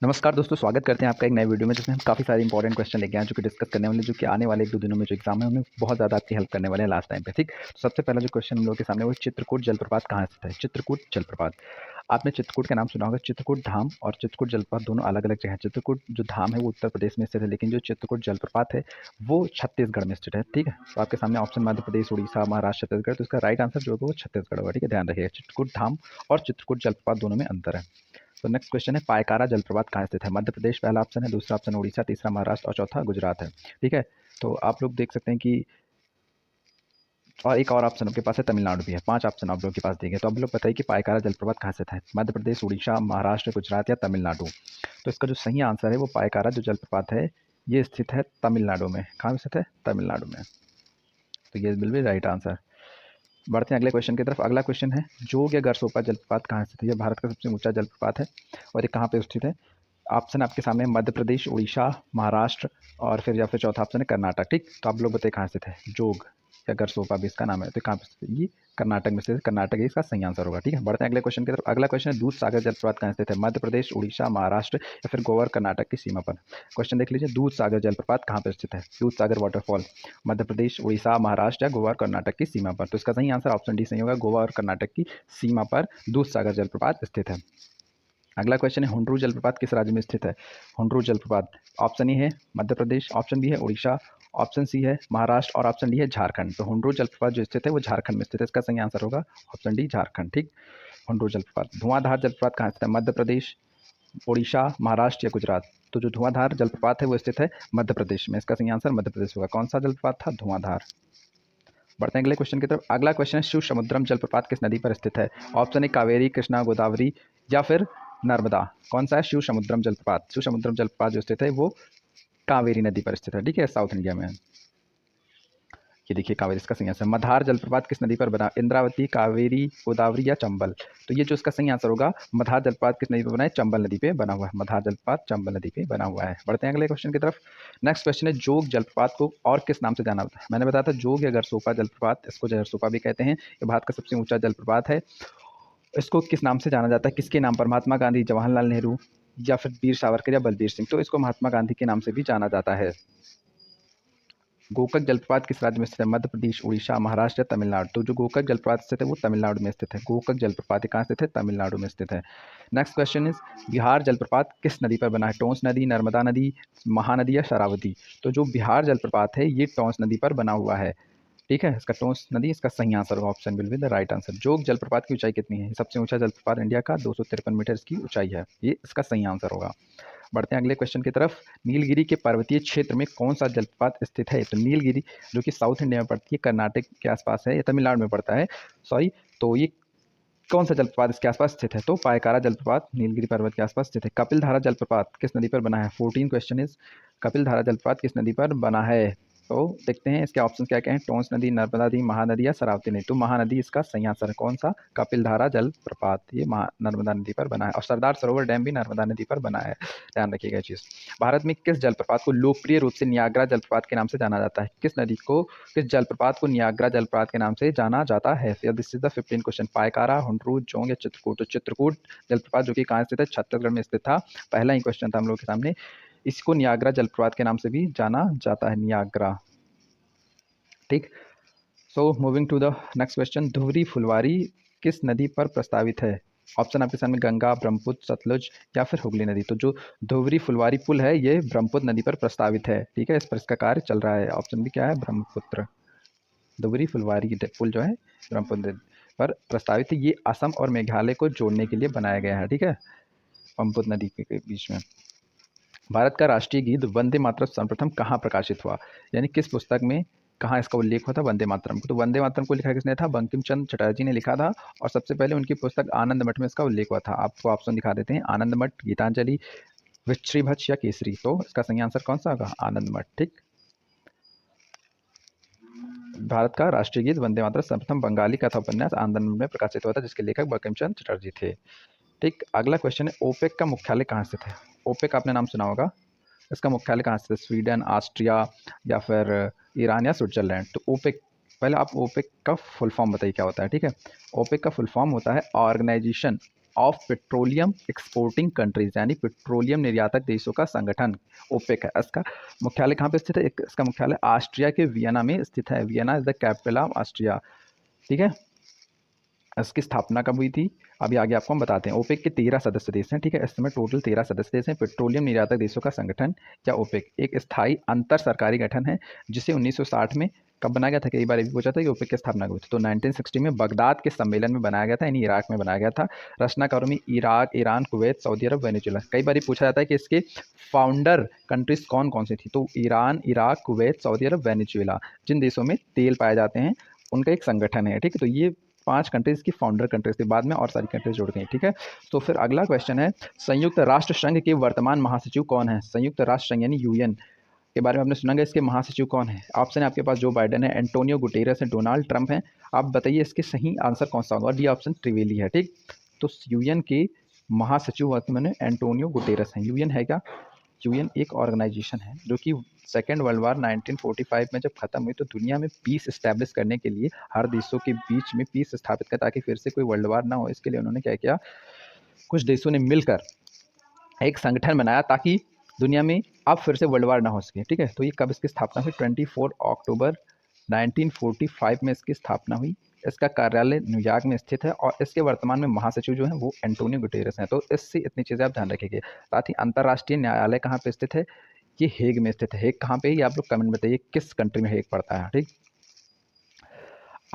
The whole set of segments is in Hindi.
नमस्कार दोस्तों, स्वागत करते हैं आपका एक नए वीडियो में जिसमें हम काफ़ी सारे इंपॉर्टेंट क्वेश्चन लेके आए हैं जो कि डिस्कस करने वाले जो कि आने वाले 1-2 दिनों में जो एग्जाम है उनमें बहुत ज़्यादा आपकी हेल्प करने वाले हैं लास्ट टाइम पे। ठीक, तो सबसे पहला जो क्वेश्चन हम लोगों के सामने वो चित्रकूट जलप्रपात कहाँ स्थित है। चित्रकूट जलप्रपात, आपने चित्रकूट का नाम सुना होगा। चित्रकूट धाम और चित्रकूट जलप्रपात दोनों अलग अलग जगह है। चित्रकूट जो धाम है वो उत्तर प्रदेश में स्थित है, लेकिन जो चित्रकूट जलप्रपात है वो छत्तीसगढ़ में स्थित है। ठीक है, तो आपके सामने ऑप्शन मध्य प्रदेश, उड़ीसा, महाराष्ट्र, छत्तीसगढ़, तो इसका राइट आंसर जो होगा वो छत्तीसगढ़ होगा। ठीक है, ध्यान रखिएगा चित्रकूट धाम और चित्रकूट जलप्रपात दोनों में अंतर है। तो नेक्स्ट क्वेश्चन है, पायकारा जलप्रपात कहाँ स्थित है। मध्य प्रदेश पहला ऑप्शन है, दूसरा ऑप्शन उड़ीसा, तीसरा महाराष्ट्र और चौथा गुजरात है। ठीक है, तो आप लोग देख सकते हैं कि और एक और ऑप्शन आपके पास है, तमिलनाडु भी है। 5 ऑप्शन आप लोगों के पास दिए गए, तो आप लोग बताइए कि पायकारा जलप्रपात कहाँ स्थित है। मध्य प्रदेश, उड़ीसा, महाराष्ट्र, गुजरात या तमिलनाडु। तो इसका जो सही आंसर है वो पायकारा जो जलप्रपात है ये स्थित है तमिलनाडु में। कहाँ स्थित है? तमिलनाडु में। तो ये विल बी राइट आंसर। बढ़ते हैं अगले क्वेश्चन की तरफ। अगला क्वेश्चन है, जोग या गरसोपा जलप्रपात कहाँ स्थित है। यह भारत का सबसे ऊंचा जलप्रपात है और ये कहाँ पे स्थित है। ऑप्शन आपके सामने मध्य प्रदेश, उड़ीसा, महाराष्ट्र और फिर या फिर चौथा ऑप्शन है कर्नाटक। ठीक, तो आप लोग बताइए कहाँ स्थित है। जोग या गरसोपा भी इसका नाम है, तो कहाँ पे स्थित है? ये कर्नाटक में स्थित है। कर्नाटक ही इसका सही आंसर होगा। ठीक है, बढ़ते हैं अगले क्वेश्चन की तरफ। अगला क्वेश्चन है, दूध सागर जलप्रपात कहाँ स्थित है। मध्य प्रदेश, उड़ीसा, महाराष्ट्र या फिर गोवा और कर्नाटक की सीमा पर। क्वेश्चन देख लीजिए, दूध सागर जलप्रपात कहाँ पर स्थित है। दूध सागर वाटरफॉल मध्य प्रदेश, उड़ीसा, महाराष्ट्र या गोवा और कर्नाटक की सीमा पर। तो इसका सही आंसर ऑप्शन डी सही होगा, गोवा और कर्नाटक की सीमा पर दूध सागर जलप्रपात स्थित है। अगला क्वेश्चन है, हुंड्रू जलप्रपात किस राज्य में स्थित है। हुंड्रू जलप्रपात, ऑप्शन ए है मध्य प्रदेश, ऑप्शन बी है उड़ीसा, ऑप्शन सी है महाराष्ट्र और ऑप्शन डी है झारखंड। तो हुंड्रू जलप्रपात जो स्थित है वो झारखंड में स्थित है। इसका सही आंसर होगा ऑप्शन डी झारखंड। ठीक, हुंड्रू जलप्रपात। धुआंधार जलप्रपात कहाँ स्थित है। मध्य प्रदेश, उड़ीसा, महाराष्ट्र या गुजरात। तो जो धुआंधार जलप्रपात है वो स्थित है मध्य प्रदेश में। इसका सही आंसर मध्य प्रदेश होगा। कौन सा जलप्रपात था? धुआंधार। बढ़ते हैं अगले क्वेश्चन की तरफ। अगला क्वेश्चन है, शिव समुद्रम जलप्रपात किस नदी पर स्थित है। ऑप्शन ए कावेरी, कृष्णा, गोदावरी या फिर नर्मदा। कौन सा है शिव समुद्रम जलप्रपात। शिव समुद्रम जलप्रपात जो स्थित है वो कावेरी नदी पर स्थित है। ठीक है, साउथ इंडिया में। ये देखिए कावेरी इसका सही आंसर। मधार जलप्रपात किस नदी पर बना। इंद्रावती, कावेरी, गोदावरी या चंबल। तो ये जो इसका सही आंसर होगा, मधार जलप्रपात किस नदी पर बना है। चंबल नदी पे बना हुआ है। मधार जलप्रपात चंबल नदी पे बना हुआ है। बढ़ते हैं अगले क्वेश्चन की तरफ। नेक्स्ट क्वेश्चन है, जोग जलप्रपात को और किस नाम से जाना जाता है। मैंने बताया था जोग या गरसोपा जलप्रपात, इसको गरसोपा भी कहते हैं। ये भारत का सबसे ऊंचा जलप्रपात है। इसको किस नाम से जाना जाता है, किसके नाम पर। महात्मा गांधी, जवाहरलाल नेहरू या फिर वीर सावरकर या बलबीर सिंह। तो इसको महात्मा गांधी के नाम से भी जाना जाता है। गोकक जलप्रपात किस राज्य में स्थित है। मध्य प्रदेश, उड़ीसा, महाराष्ट्र या तमिलनाडु। तो जो गोकक जलप्रपात स्थित है वो तमिलनाडु में स्थित है। गोकक जलप्रपात कहाँ स्थित है। तमिलनाडु में स्थित है। नेक्स्ट क्वेश्चन इज, बिहार जलप्रपात किस नदी पर बना है। टोंस नदी, नर्मदा नदी, महानदी या शरावती। तो जो बिहार जलप्रपात है ये टोंस नदी पर बना हुआ है। ठीक है, इसका टोंस नदी इसका सही आंसर होगा। Option will be the right answer. जोग जलप्रपात की ऊंचाई कितनी है। सबसे ऊंचा जलप्रपात इंडिया का 253 मीटर इसकी ऊंचाई है। ये इसका सही आंसर होगा। बढ़ते हैं अगले क्वेश्चन की तरफ। नीलगिरी के पर्वतीय क्षेत्र में कौन सा जलप्रपात स्थित है। तो नीलगिरी जो कि साउथ इंडिया में पड़ती है, कर्नाटक के आसपास है, या तमिलनाडु में पड़ता है, सॉरी। तो ये कौन सा जलप्रपात इसके आसपास स्थित है। तो पायकारा जलप्रपात नीलगिरी पर्वत के आसपास स्थित है। कपिलधारा जलप्रपात किस नदी पर बना है। 14 क्वेश्चन इज, कपिलधारा जलप्रपात किस नदी पर बना है। तो देखते हैं इसके ऑप्शन क्या क्या हैं। टोंस नदी, नर्मदा नदी, महानदी या शरावती नदी। तो महानदी इसका सही आंसर है। कौन सा। कपिलधारा जलप्रपात ये नर्मदा नदी पर बना है। और सरदार सरोवर डैम भी नर्मदा नदी पर बना है। ध्यान रखिएगा चीज़। भारत में किस जलप्रपात को लोकप्रिय रूप से नियाग्रा जलप्रपात के नाम से जाना जाता है। किस नदी को, किस जलप्रपात को नियाग्रा जलप्रपात के नाम से जाना जाता है। This is the 15 question. Pykara, Hundru, Jong या चित्रकूट। तो चित्रकूट जलप्रपात जो कि कहाँ स्थित है, छत्तीसगढ़ में स्थित था। पहला ही क्वेश्चन था हम लोग के सामने। इसको नियाग्रा जलप्रपात के नाम से भी जाना जाता है, नियाग्रा। ठीक, so moving to the next question. Dhubri Phulbari किस नदी पर प्रस्तावित है। ऑप्शन आपके सामने गंगा, ब्रह्मपुत्र, सतलुज या फिर हुगली नदी। तो जो धुवरी फुलवारी पुल है ये ब्रह्मपुत्र नदी पर प्रस्तावित है। ठीक है, इस पर इसका कार्य चल रहा है। ऑप्शन भी क्या है, ब्रह्मपुत्र। धुबरी फुलवारी पुल जो है ब्रह्मपुत्र नदी पर प्रस्तावित है। ये असम और मेघालय को जोड़ने के लिए बनाया गया है। ठीक है, ब्रह्मपुत्र नदी के बीच में। भारत का राष्ट्रीय गीत वंदे मातरम सर्वप्रथम कहाँ प्रकाशित हुआ, यानी किस पुस्तक में, कहाँ इसका उल्लेख हुआ था वंदे मातरम को। तो वंदे मातरम को लिखा किसने था, बंकिम चंद्र चटर्जी ने लिखा था। और सबसे पहले उनकी पुस्तक आनंद मठ में इसका उल्लेख हुआ था। आपको ऑप्शन दिखा देते हैं, आनंद मठ, गीतांजलि, विश्रीभत्स या केसरी। तो इसका सही आंसर कौन सा होगा, आनंद मठ। ठीक, भारत का राष्ट्रीय गीत वंदे मातरम सर्वप्रथम बंगाली कथा उपन्यास आनंद मठ में प्रकाशित हुआ था, जिसके लेखक बंकिम चंद्र चटर्जी थे। ठीक, अगला क्वेश्चन है, ओपेक का मुख्यालय कहाँ स्थित है। ओपेक आपने नाम सुना होगा, इसका मुख्यालय कहाँ स्थित है। स्वीडन, ऑस्ट्रिया या फिर ईरान या स्विट्जरलैंड। तो ओपेक, पहले आप ओपेक का फुल फॉर्म बताइए क्या होता है। ठीक है, ओपेक का फुल फॉर्म होता है organisation of petroleum exporting countries, यानी पेट्रोलियम निर्यातक देशों का संगठन ओपेक है। इसका मुख्यालय कहाँ पे स्थित है? इसका मुख्यालय ऑस्ट्रिया के वियना में स्थित है। Vienna is the capital of Austria. ठीक है, इसकी स्थापना कब हुई थी? अभी आगे आपको हम बताते हैं। ओपेक के 13 सदस्य देश हैं। ठीक है, इस समय टोटल 13 सदस्य देश हैं। पेट्रोलियम निर्यातक देशों का संगठन या ओपेक एक स्थायी अंतर सरकारी गठन है जिसे 1960 में कब बनाया गया था? कई बार ये भी पूछा था कि ओपेक की स्थापना हुई थी, तो 1960 में बगदाद के सम्मेलन में बनाया गया था, यानी इराक में बनाया गया था। रचनाकारों में इराक, ईरान, कुवैत, सऊदी अरब, वेनेजुएला। कई बार ये पूछा जाता है कि इसके फाउंडर कंट्रीज कौन कौन सी थी, तो ईरान, इराक, कुवैत, सऊदी अरब, वेनेजुएला, जिन देशों में तेल पाए जाते हैं उनका एक संगठन है। ठीक है, तो ये 5 कंट्रीज़ की फाउंडर कंट्रीज थी, बाद में और सारी कंट्रीज जुड़ गई। ठीक है, तो फिर अगला क्वेश्चन है, संयुक्त राष्ट्र संघ के वर्तमान महासचिव कौन है? संयुक्त राष्ट्र संघ यानी यूएन के बारे में आपने सुना है, इसके महासचिव कौन है? ऑप्शन है आपके पास, जो बाइडेन है, एंटोनियो गुटेरस है, डोनाल्ड ट्रंप है। आप बताइए इसके सही आंसर कौन सा होगा? और डी ऑप्शन त्रिवेली है। ठीक, तो यूएन के महासचिव वर्तमान में एंटोनियो गुटेरस हैं। यूएन है क्या? यूएन एक ऑर्गेनाइजेशन है जो कि सेकेंड वर्ल्ड वार 1945 में जब खत्म हुई तो दुनिया में पीस इस्टेब्लिश करने के लिए, हर देशों के बीच में पीस स्थापित कर, ताकि फिर से कोई वर्ल्ड वार ना हो, इसके लिए उन्होंने क्या किया, कुछ देशों ने मिलकर एक संगठन बनाया ताकि दुनिया में अब फिर से वर्ल्ड वार ना हो सके। ठीक है, तो ये कब इसकी स्थापना हुई? 24 अक्टूबर 1945 में इसकी स्थापना हुई। इसका कार्यालय न्यूयॉर्क में स्थित है और इसके वर्तमान में महासचिव जो हैं वो एंटोनियो गुटेरस हैं। तो इससे इतनी चीज़ें आप ध्यान रखिए। साथ ही अंतर्राष्ट्रीय न्यायालय कहाँ पे स्थित है? ये हेग में स्थित है। हेग कहाँ पे है ये आप लोग कमेंट बताइए, किस कंट्री में हेग पड़ता है। ठीक,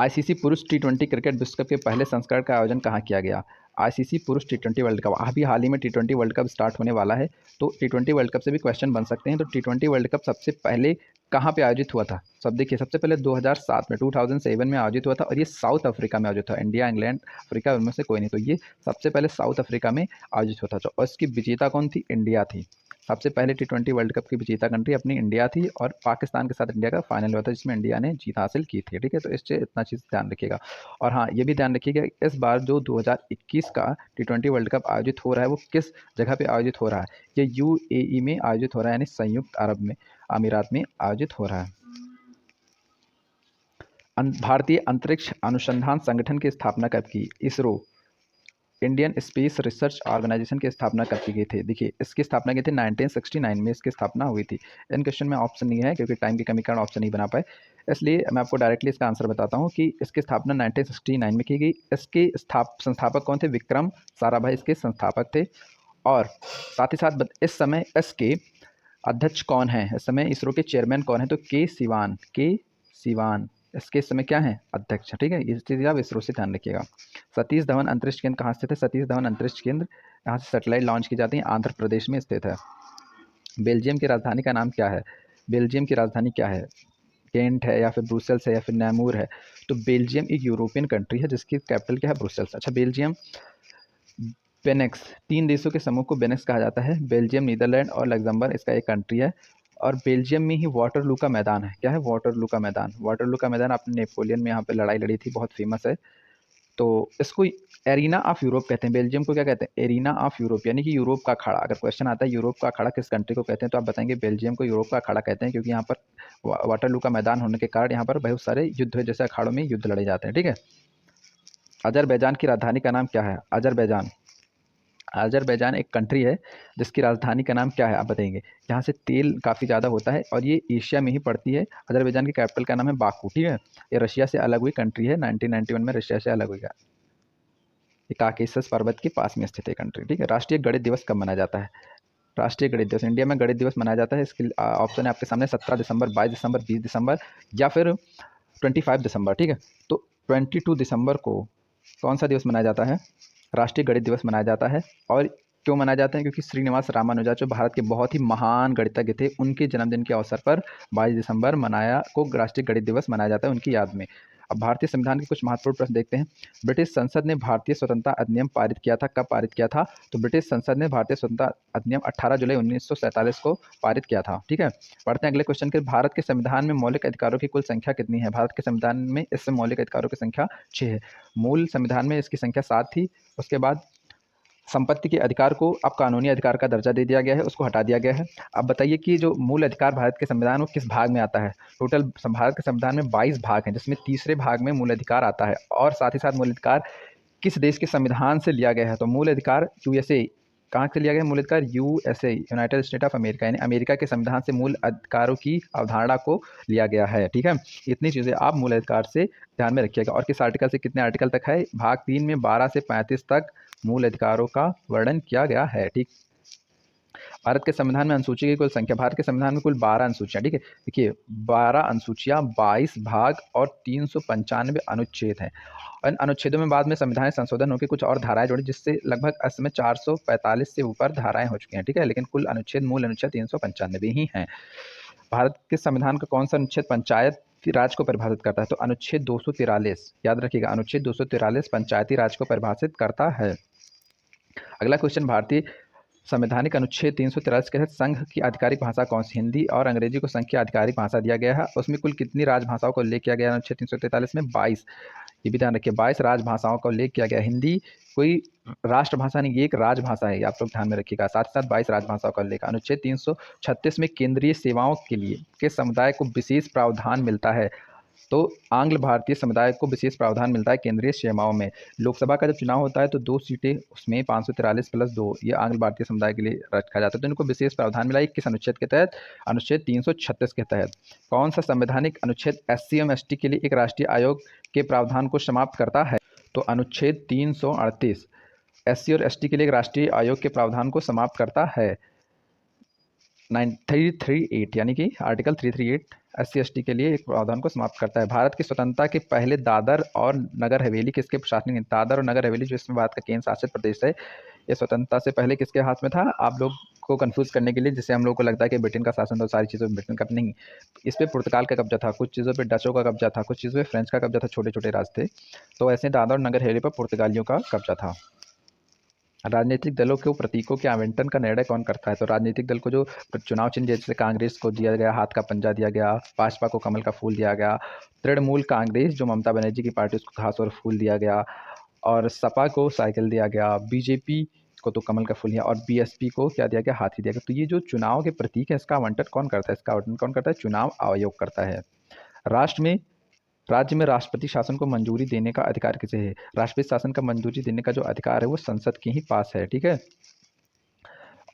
आईसीसी पुरुष टी20 क्रिकेट विश्व कप के पहले संस्करण का आयोजन कहाँ किया गया? आईसीसी पुरुष टी20 वर्ल्ड कप, अभी हाल ही में टी20 वर्ल्ड कप स्टार्ट होने वाला है, तो टी20 वर्ल्ड कप से भी क्वेश्चन बन सकते हैं। तो टी20 वर्ल्ड कप सबसे पहले कहाँ पे आयोजित हुआ था? सब देखिए, सबसे पहले 2007 में 2007 में आयोजित हुआ था और ये साउथ अफ्रीका में आयोजित हुआ। इंडिया, इंग्लैंड, अफ्रीका, उनमें से कोई नहीं, तो ये सबसे पहले साउथ अफ्रीका में आयोजित हुआ था। और इसकी विजेता कौन थी? इंडिया थी। सबसे पहले टी20 वर्ल्ड कप की विजेता कंट्री अपनी इंडिया थी और पाकिस्तान के साथ इंडिया का फाइनल हुआ था जिसमें इंडिया ने जीत हासिल की थी। ठीक है, तो इससे इतना चीज़ ध्यान रखिएगा। और हाँ, ये भी ध्यान रखिएगा इस बार जो 2021 का टी20 वर्ल्ड कप आयोजित हो रहा है वो किस जगह पे आयोजित हो रहा है? ये यूएई में आयोजित हो रहा है, यानी संयुक्त अरब अमीरात में आयोजित हो रहा है। भारतीय अंतरिक्ष अनुसंधान संगठन की स्थापना कब की? ISRO, Indian space research organisation की स्थापना कब की गई थी? देखिए, इसकी स्थापना की थी 1969 में, इसकी स्थापना हुई थी। इन क्वेश्चन में ऑप्शन नहीं है क्योंकि टाइम की कमी के कारण ऑप्शन नहीं बना पाए, इसलिए मैं आपको डायरेक्टली इसका आंसर बताता हूँ कि इसकी स्थापना 1969 में की गई। इसके संस्थापक कौन थे? विक्रम साराभाई इसके संस्थापक थे। और साथ ही साथ इस समय इसके अध्यक्ष कौन हैं? इस समय इसरो के चेयरमैन कौन है? तो के सिवान इसके समय क्या है? अध्यक्ष। ठीक है, इस चीज़ आप इसरो से ध्यान रखिएगा। सतीश धवन अंतरिक्ष केंद्र कहाँ स्थित है? सतीश धवन अंतरिक्ष केंद्र, यहाँ से सैटेलाइट लॉन्च की जाती है, आंध्र प्रदेश में स्थित है। बेल्जियम की राजधानी का नाम क्या है? बेल्जियम की राजधानी क्या है? केंट है या फिर ब्रुसेल्स है या फिर नैमूर है? तो बेल्जियम एक यूरोपियन कंट्री है जिसकी कैपिटल क्या है? ब्रुसेल्स। अच्छा, बेल्जियम बेनेक्स, 3 देशों के समूह को बेनेक्स कहा जाता है। बेल्जियम, नीदरलैंड और लग्जमबर्ग इसका एक कंट्री है। और बेल्जियम में ही वाटरलू का मैदान है। क्या है? वाटरलू का मैदान। वाटरलू का मैदान आपने नेपोलियन में यहाँ पे लड़ाई लड़ी थी, बहुत फेमस है। तो इसको एरिना ऑफ यूरोप कहते हैं। बेल्जियम को क्या कहते हैं? एरिना ऑफ यूरोप, यानी कि यूरोप का अखाड़ा। अगर क्वेश्चन आता है यूरोप का अखाड़ा किस कंट्री को कहते हैं, तो आप बताएंगे बेल्जियम को यूरोप का अखाड़ा कहते हैं, क्योंकि यहाँ पर वाटरलू का मैदान होने के कारण यहाँ पर बहुत सारे युद्ध है, जैसे अखाड़ों में युद्ध लड़े जाते हैं। ठीक है, अजरबैजान की राजधानी का नाम क्या है? अजरबैजान, अजरबैजान एक कंट्री है जिसकी राजधानी का नाम क्या है? आप बताएंगे। यहाँ से तेल काफ़ी ज़्यादा होता है और ये एशिया में ही पड़ती है। अजरबैजान की कैपिटल का नाम है बाकू। ठीक है, ये रशिया से अलग हुई कंट्री है, 1991 में रशिया से अलग हुई। ये काकेशस पर्वत के पास में स्थित है कंट्री। ठीक है, राष्ट्रीय गणित दिवस कब मनाया जाता है? राष्ट्रीय गणित दिवस, इंडिया में गणित दिवस मनाया जाता है। इसके ऑप्शन है आपके सामने 17 दिसंबर, 22 दिसंबर, 20 दिसंबर या फिर 25 दिसंबर। ठीक है, तो 22 दिसंबर को कौन सा दिवस मनाया जाता है? राष्ट्रीय गणित दिवस मनाया जाता है। और क्यों मनाया जाता है? क्योंकि श्रीनिवास रामानुजा जो भारत के बहुत ही महान गणितज्ञ थे, उनके जन्मदिन के अवसर पर 22 दिसंबर को राष्ट्रीय गणित दिवस मनाया जाता है उनकी याद में। अब भारतीय संविधान के कुछ महत्वपूर्ण प्रश्न देखते हैं। ब्रिटिश संसद ने भारतीय स्वतंत्रता अधिनियम पारित किया था, कब पारित किया था? तो ब्रिटिश संसद ने भारतीय स्वतंत्रता अधिनियम 18 जुलाई 1947 को पारित किया था। ठीक है, पढ़ते हैं अगले क्वेश्चन के। भारत के संविधान में मौलिक अधिकारों की कुल संख्या कितनी है? भारत के संविधान में इस मौलिक अधिकारों की संख्या 6 है। मूल संविधान में इसकी संख्या 7 थी। उसके बाद संपत्ति के अधिकार को अब कानूनी अधिकार का दर्जा दे दिया गया है, उसको हटा दिया गया है। अब बताइए कि जो मूल अधिकार भारत के संविधान वो किस भाग में आता है? टोटल भारत के संविधान में 22 भाग हैं, जिसमें तीसरे भाग में मूल अधिकार आता है। और साथ ही साथ मूल अधिकार किस देश के संविधान से लिया गया है? तो मूल अधिकार यूएसए। कहाँ से लिया गया मूल अधिकार? USA, United state of America, यानी अमेरिका के संविधान से मूल अधिकारों की अवधारणा को लिया गया है। ठीक है, इतनी चीज़ें आप मूल अधिकार से ध्यान में रखिएगा। और किस आर्टिकल से कितने आर्टिकल तक है? भाग 3 में 12 से 35 तक मूल अधिकारों का वर्णन किया गया है। ठीक, भारत के संविधान में अनुसूची की कुल संख्या, भारत के संविधान में कुल 12 अनुसूचियाँ। ठीक है, देखिए 12 अनुसूचियाँ, 22 भाग और 395 अनुच्छेद हैं। इन अनुच्छेदों में बाद में संविधान संशोधन होकर कुछ और धाराएं जोड़ी, जिससे लगभग इस समय 445 से ऊपर धाराएं हो चुकी हैं। ठीक है, लेकिन कुल अनुच्छेद, मूल अनुच्छेद 395 ही हैं। भारत के संविधान का कौन सा अनुच्छेद पंचायत राज को परिभाषित करता है? तो अनुच्छेद 243, याद रखिएगा, अनुच्छेद 243 पंचायती राज को परिभाषित करता है। अगला क्वेश्चन, भारतीय संवैधानिक अनुच्छेद 343 के तहत संघ की आधिकारिक भाषा कौन सी? हिंदी और अंग्रेजी को संघ की आधिकारिक भाषा दिया गया है। उसमें कुल कितनी राजभाषाओं का उल्लेख किया गया है? अनुच्छेद 343 में 22, ये भी ध्यान रखिए, 22 राजभाषाओं का उल्लेख किया गया। हिंदी कोई राष्ट्रभाषा नहीं, ये एक राजभाषा है, आप लोग ध्यान में रखिएगा। साथ ही साथ 22 राजभाषाओं का उल्लेख। अनुच्छेद 336 में केंद्रीय सेवाओं के लिए किस समुदाय को विशेष प्रावधान मिलता है? तो आंग्ल भारतीय समुदाय को विशेष प्रावधान मिलता है केंद्रीय सेवाओं में। लोकसभा का जब चुनाव होता है तो 2 सीटें उसमें 543 प्लस 2, ये आंग्ल भारतीय समुदाय के लिए रखा जाता है। तो इनको विशेष प्रावधान मिला किस अनुच्छेद के तहत? अनुच्छेद 336 के तहत। कौन सा संवैधानिक अनुच्छेद SC एवं ST के लिए एक राष्ट्रीय आयोग के प्रावधान को समाप्त करता है? तो अनुच्छेद 338 SC और ST के लिए एक राष्ट्रीय आयोग के प्रावधान को समाप्त करता है। 338 यानी कि आर्टिकल 338 SC/ST के लिए एक प्रावधान को समाप्त करता है। भारत की स्वतंत्रता के पहले दादर और नगर हवेली किसके प्रशासनिक? दादर और नगर हवेली जो इसमें भारत का केंद्र शासित प्रदेश है, ये स्वतंत्रता से पहले किसके हाथ में था? आप लोग को कंफ्यूज करने के लिए, जिससे हम लोग को लगता है कि ब्रिटेन का शासन था, सारी चीज़ों में ब्रिटेन का नहीं, इस पर पुर्तगाल का कब्जा था, कुछ चीज़ों पर डचों का कब्जा था, कुछ चीज़ों पर फ्रेंच का कब्जा था, छोटे छोटे राज थे। तो ऐसे दादर और नगर हवेली पर पुर्तगालियों का कब्जा था। राजनीतिक दलों को प्रतीकों के आवंटन का निर्णय कौन करता है? तो राजनीतिक दल को जो चुनाव चिन्ह, जैसे कांग्रेस को दिया गया हाथ का पंजा दिया गया, भाजपा को कमल का फूल दिया गया, तृणमूल कांग्रेस जो ममता बनर्जी की पार्टी, उसको घास और फूल दिया गया, और सपा को साइकिल दिया गया, बीजेपी को तो कमल का फूल दिया, और बीएसपी को क्या दिया गया? हाथी दिया गया। तो ये जो चुनाव के प्रतीक है, इसका आवंटन कौन करता है? इसका आवंटन कौन करता है? चुनाव आयोग करता है। राज्य में राष्ट्रपति शासन को मंजूरी देने का अधिकार किसे है? राष्ट्रपति शासन का मंजूरी देने का जो अधिकार है वो संसद के ही पास है। ठीक है,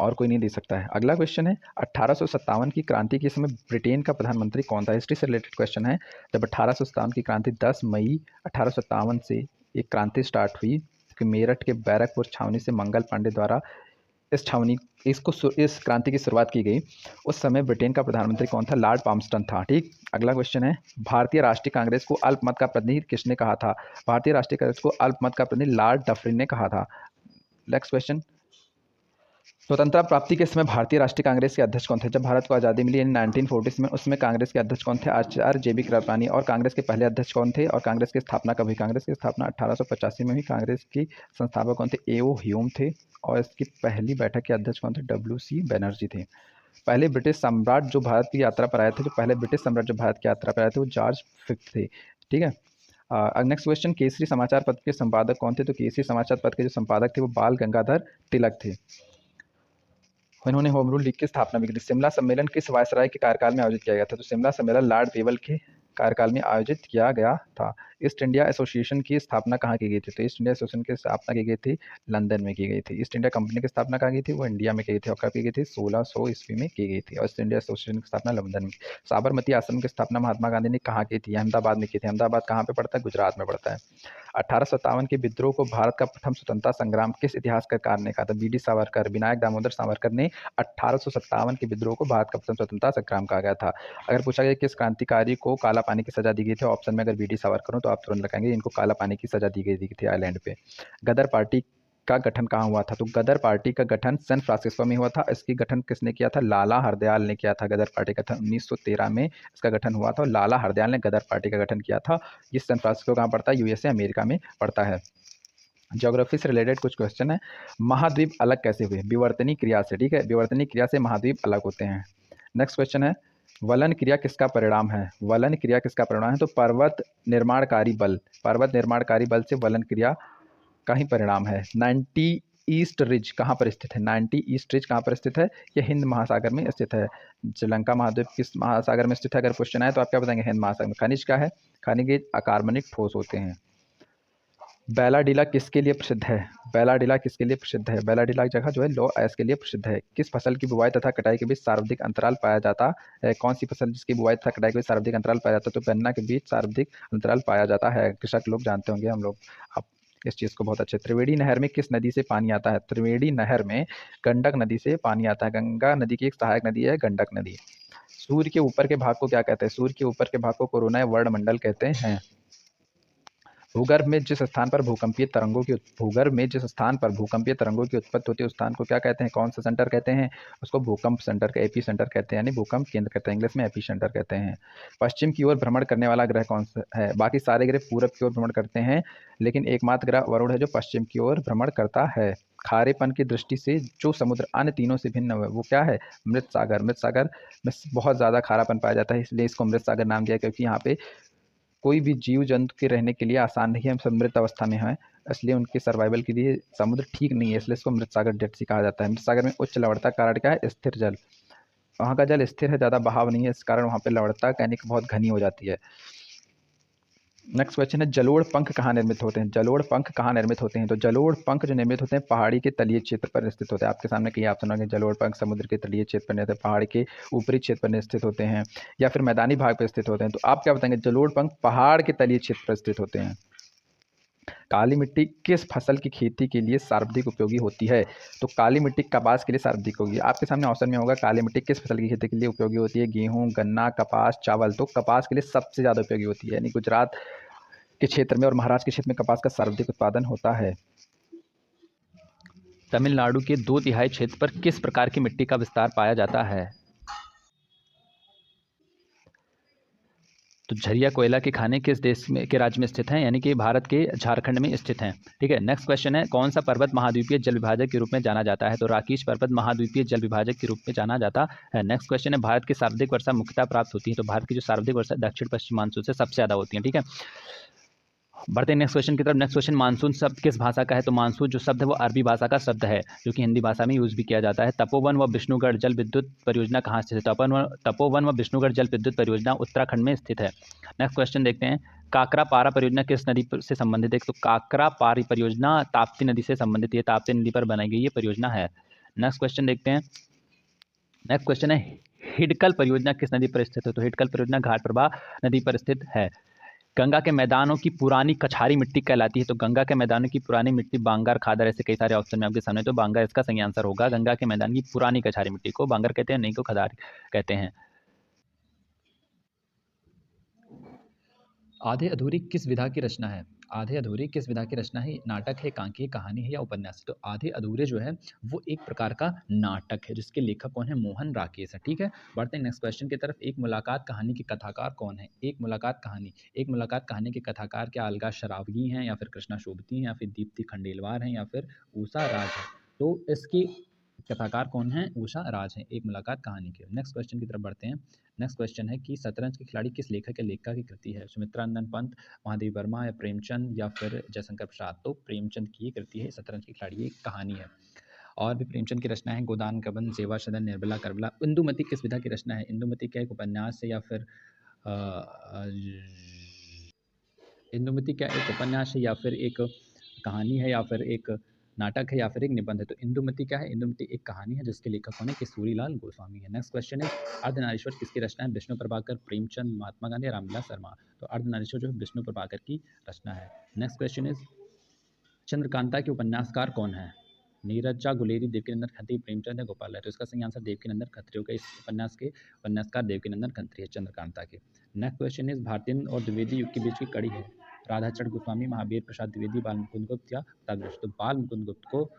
और कोई नहीं दे सकता है। अगला क्वेश्चन है, 1857 की क्रांति के समय ब्रिटेन का प्रधानमंत्री कौन था? हिस्ट्री से रिलेटेड क्वेश्चन है। जब 1857 की क्रांति 10 मई 1857 से एक क्रांति स्टार्ट हुई कि मेरठ के बैरकपुर छावनी से मंगल पांडे द्वारा इस क्रांति की शुरुआत की गई। उस समय ब्रिटेन का प्रधानमंत्री कौन था? लॉर्ड पाल्मस्टन था। ठीक, अगला क्वेश्चन है, भारतीय राष्ट्रीय कांग्रेस को अल्पमत का प्रतिनिधि किसने कहा था? भारतीय राष्ट्रीय कांग्रेस को अल्पमत का प्रतिनिधि लॉर्ड डफरिन ने कहा था। नेक्स्ट क्वेश्चन, स्वतंत्रता प्राप्ति के समय भारतीय राष्ट्रीय कांग्रेस के अध्यक्ष कौन थे? जब भारत को आज़ादी मिली इन 1940 में, उसमें कांग्रेस के अध्यक्ष कौन थे? आचार्य JB कृपलानी। और कांग्रेस के पहले अध्यक्ष कौन थे? और कांग्रेस की स्थापना कब हुई? कांग्रेस की स्थापना 1885 में हुई। कांग्रेस की संस्थापक कौन थे? A.O. ह्यूम थे। और इसकी पहली बैठक के अध्यक्ष कौन थे? W.C. बनर्जी थे। पहले ब्रिटिश सम्राट जो भारत की यात्रा पर आए थे, जो पहले ब्रिटिश सम्राट जो भारत की यात्रा पर आए थे, वो जॉर्ज V थे। ठीक है, नेक्स्ट क्वेश्चन, केसरी समाचार पत्र के संपादक कौन थे? तो केसरी समाचार पत्र के जो संपादक थे वो बाल गंगाधर तिलक थे। इन्होंने होम रूल लीग की स्थापना भी की थी। शिमला सम्मेलन किस वायसराय के कार्यकाल में आयोजित किया गया था? तो शिमला सम्मेलन लॉर्ड वेवल के कार्यकाल में आयोजित किया गया था। ईस्ट इंडिया एसोसिएशन की स्थापना कहाँ की गई थी? तो ईस्ट इंडिया एसोसिएशन की स्थापना की गई थी लंदन में की गई थी। ईस्ट इंडिया कंपनी की स्थापना कहाँ की थी? वो इंडिया में की गई थी। और कब की गई थी? 1600 ईस्वी में की गई थी। और ईस्ट इंडिया एसोसिएशन की स्थापना लंदन में। साबरमती आश्रम की स्थापना महात्मा गांधी ने कहाँ की थी? अहमदाबाद में की थी। अहमदाबाद कहाँ पे पड़ता है? गुजरात में पड़ता है। 1857 के विद्रोह को भारत का प्रथम स्वतंत्रता संग्राम किस इतिहासकार ने कहा था? BD सावरकर, विनायक दामोदर सावरकर ने 1857 के विद्रोह को भारत का प्रथम स्वतंत्रता संग्राम कहा गया था। अगर पूछा गया किस क्रांतिकारी को काला पानी की सजा दी गई थी, ऑप्शन में अगर BD सावरकर हो तो आप तुरंत लगाएंगे इनको काला पानी की सजा दी गई थी आइलैंड पे। गदर पार्टी का गठन कहाँ हुआ था? तो गदर पार्टी का गठन सैन फ्रांसिस्को में हुआ था। इसकी गठन किसने किया था? लाला हरदयाल ने किया था। गदर पार्टी का गठन 1913 में इसका गठन हुआ था और लाला हरदयाल ने गदर पार्टी का गठन किया था। ये सैन फ्रांसिस्को कहाँ पड़ता है? USA अमेरिका में पड़ता है। ज्योग्राफी से रिलेटेड कुछ क्वेश्चन है। महाद्वीप अलग कैसे हुए? विवर्तनीय क्रिया से। ठीक है, विवर्तनीय क्रिया से महाद्वीप अलग होते हैं। नेक्स्ट क्वेश्चन है, वलन क्रिया किसका परिणाम है? वलन क्रिया किसका परिणाम है? तो पर्वत निर्माणकारी बल से वलन क्रिया का ही परिणाम है। 90 ईस्ट रिज कहाँ पर स्थित है? 90 ईस्ट रिज कहाँ पर स्थित है? यह हिंद महासागर में स्थित है। श्रीलंका महाद्वीप किस महासागर में स्थित है? अगर क्वेश्चन आए तो आप क्या बताएंगे? हिंद महासागर में। खनिज क्या है? खनिज अकार्बनिक ठोस होते हैं। बैलाडीला किसके लिए प्रसिद्ध है? बैलाडीला किसके लिए प्रसिद्ध है? बैलाडीला जगह जो है लो आयस के लिए प्रसिद्ध है। किस फसल की बुवाई तथा कटाई के बीच सर्वाधिक अंतराल पाया जाता है? कौन सी फसल जिसकी बुवाई तथा कटाई के बीच सर्वाधिक अंतराल पाया जाता है? तो गन्ना के बीच सर्वाधिक अंतराल पाया जाता है। कृषक लोग जानते होंगे, हम लोग आप इस चीज़ को बहुत अच्छे। त्रिवेणी नहर में किस नदी से पानी आता है? त्रिवेणी नहर में गंडक नदी से पानी आता है। गंगा नदी की एक सहायक नदी है गंडक नदी। सूर्य के ऊपर के भाग को क्या कहते हैं? सूर्य के ऊपर के भाग को कोरोना वर्णमंडल कहते हैं। भूगर्भ में जिस स्थान पर भूकंपीय तरंगों की उत्पत्ति होती है उस स्थान को क्या कहते हैं? कौन सा सेंटर कहते हैं? उसको भूकंप सेंटर का एपी सेंटर कहते हैं, यानी भूकंप केंद्र कहते हैं, इंग्लिश में एपी सेंटर कहते हैं। पश्चिम की ओर भ्रमण करने वाला ग्रह कौन सा है? बाकी सारे ग्रह पूरब की ओर भ्रमण करते हैं, लेकिन एकमात्र ग्रह वरुण है जो पश्चिम की ओर भ्रमण करता है। खारेपन की दृष्टि से जो समुद्र अन्य तीनों से भिन्न है वो क्या है? मृत सागर। मृत सागर में बहुत ज़्यादा खारापन पाया जाता है, इसलिए इसको मृत सागर नाम दिया, क्योंकि यहाँ पे कोई भी जीव जंतु के रहने के लिए आसान नहीं है, सब मृत अवस्था में है, इसलिए उनके सर्वाइवल के लिए समुद्र ठीक नहीं है, इसलिए इसको मृत सागर डेड सी कहा जाता है। मृत सागर में उच्च लवणता का कारण क्या है? स्थिर जल। वहाँ का जल स्थिर है, ज़्यादा बहाव नहीं है, इस कारण वहाँ पे लवणता कहने की बहुत घनी हो जाती है। नेक्स्ट क्वेश्चन है, जलोढ़ पंख कहाँ निर्मित होते हैं? जलोढ़ पंख कहाँ निर्मित होते हैं? तो जलोढ़ पंख जो निर्मित होते हैं पहाड़ी के तलीय क्षेत्र पर स्थित होते हैं। आपके सामने कई ऑप्शन होंगे, जलोढ़ पंख समुद्र के तलीय क्षेत्र पर नहीं, पहाड़ के ऊपरी क्षेत्र पर स्थित होते हैं, या फिर मैदानी भाग पर स्थित होते हैं। तो आप क्या बताएंगे? जलोढ़ पंख पहाड़ के तलीय क्षेत्र पर स्थित होते हैं। काली मिट्टी किस फसल की खेती के लिए सर्वाधिक उपयोगी होती है? तो काली मिट्टी कपास के लिए सर्वाधिक होगी। आपके सामने ऑप्शन में होगा काली मिट्टी किस फसल की खेती के लिए उपयोगी होती है? गेहूं, गन्ना, कपास, चावल। तो कपास के लिए सबसे ज़्यादा उपयोगी होती है, यानी गुजरात के क्षेत्र में और महाराष्ट्र के क्षेत्र में कपास का सर्वाधिक उत्पादन होता है। तमिलनाडु के 2/3 क्षेत्र पर किस प्रकार की मिट्टी का विस्तार पाया जाता है? तो झरिया कोयला के खाने किस देश में के राज्य में स्थित हैं? यानी कि भारत के झारखंड में स्थित हैं। ठीक है, नेक्स्ट क्वेश्चन है, कौन सा पर्वत महाद्वीपीय जल विभाजक के रूप में जाना जाता है? तो राकीश पर्वत महाद्वीपीय जल विभाजक के रूप में जाना जाता है। नेक्स्ट क्वेश्चन है, भारत की सर्वाधिक वर्षा मुख्यतः प्राप्त होती है? तो भारत की जो सर्वाधिक वर्षा दक्षिण पश्चिम मानसून से सबसे ज़्यादा होती है। ठीक है, बढ़ते हैं नेक्स्ट क्वेश्चन की तरफ। नेक्स्ट क्वेश्चन, मानसून शब्द किस भाषा का है? तो मानसून जो शब्द है वो अरबी भाषा का शब्द है, जो कि हिंदी भाषा में यूज भी किया जाता है। तपोवन व विष्णुगढ़ जल विद्युत परियोजना कहाँ स्थित है? तपोवन व विष्णुगढ़ जल विद्युत परियोजना उत्तराखंड में स्थित है। नेक्स्ट क्वेश्चन देखते हैं, काकरा पारा परियोजना किस नदी से संबंधित है? तो काकरा पारी परियोजना ताप्ती नदी से संबंधित है, ताप्ती नदी पर बनाई गई ये परियोजना है। नेक्स्ट क्वेश्चन देखते हैं, नेक्स्ट क्वेश्चन है, हिडकल परियोजना किस नदी पर स्थित है? तो हिडकल परियोजना घाटप्रभा नदी पर स्थित है। गंगा के मैदानों की पुरानी कछारी मिट्टी कहलाती है? तो गंगा के मैदानों की पुरानी मिट्टी बांगर, खादर, ऐसे कई सारे ऑप्शन में आपके सामने, तो बांगर इसका सही आंसर होगा। गंगा के मैदान की पुरानी कछारी मिट्टी को बांगर कहते हैं, नहीं को खदार कहते हैं। आधे अधूरी किस विधा की रचना है? आधे अधूरी किस विधा की रचना है? नाटक है, एकांकी है, कहानी है या उपन्यास है? तो आधे अधूरे जो है वो एक प्रकार का नाटक है, जिसके लेखक कौन है? मोहन राकेश है। ठीक है, बढ़ते हैं नेक्स्ट क्वेश्चन की तरफ। एक मुलाकात कहानी के कथाकार कौन है? एक मुलाकात कहानी के कथाकार क्या अलगा शरावगी हैं, या फिर कृष्णा शोभती हैं, या फिर दीप्ति खंडेलवाल हैं, या फिर उषा राज है? तो इसकी कथाकार कौन है? उषा राज है, एक मुलाकात कहानी के। नेक्स्ट क्वेश्चन की तरफ बढ़ते हैं। नेक्स्ट क्वेश्चन है कि शतरंज के खिलाड़ी किस लेखक या लेखिका की कृति है? सुमित्रा नंदन पंत, महादेव वर्मा, या प्रेमचंद, या फिर जयशंकर प्रसाद? तो प्रेमचंद की कृति है शतरंज की खिलाड़ी, एक कहानी है। और भी प्रेमचंद की रचना है गोदान कबन, सेवा सदन, निर्बला करबला। इंदुमती किस विधा की रचना है? इंदुमती क्या एक उपन्यास है, या फिर इंदुमती क्या एक उपन्यास है, या फिर एक कहानी है, या फिर एक नाटक है, या फिर एक निबंध है? तो इंदुमती क्या है? इंदुमती एक कहानी है, जिसके लेखक कौन है? किशोरीलाल गोस्वामी है। नेक्स्ट क्वेश्चन है, अर्धनारीश्वर किसकी रचना है? विष्णु प्रभाकर, प्रेमचंद, महात्मा गांधी, रामविलास शर्मा? तो अर्धनारीश्वर जो है विष्णु प्रभाकर की रचना है। नेक्स्ट क्वेश्चन इज, चंद्रकांता के उपन्यासकार कौन है? नीरजा गुलेरी, देवकीनंदन खत्री, प्रेमचंद या गोपाल राय? तो इसका सही आंसर देवकीनंदन खत्री होगा। इस उपन्यास के उपन्यासकार देवकीनंदन खत्री है, चंद्रकांता के। नेक्स्ट क्वेश्चन इज, भारतीय और द्विवेदी युग के बीच की कड़ी है? राधाचरण गोस्वामी, महावीर प्रसाद द्विवेदी, बाल मुकुंद गुप्त या प्रतापरुद्र? तो बाल मुकुंद गुप्त को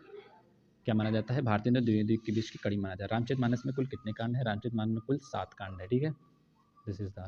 क्या माना जाता है? भारतीय और द्विवेदी युग के बीच की कड़ी माना जाता है। रामचरितमानस में कुल कितने कांड है? रामचरितमानस में कुल 7 कांड है। ठीक है, दिस इज द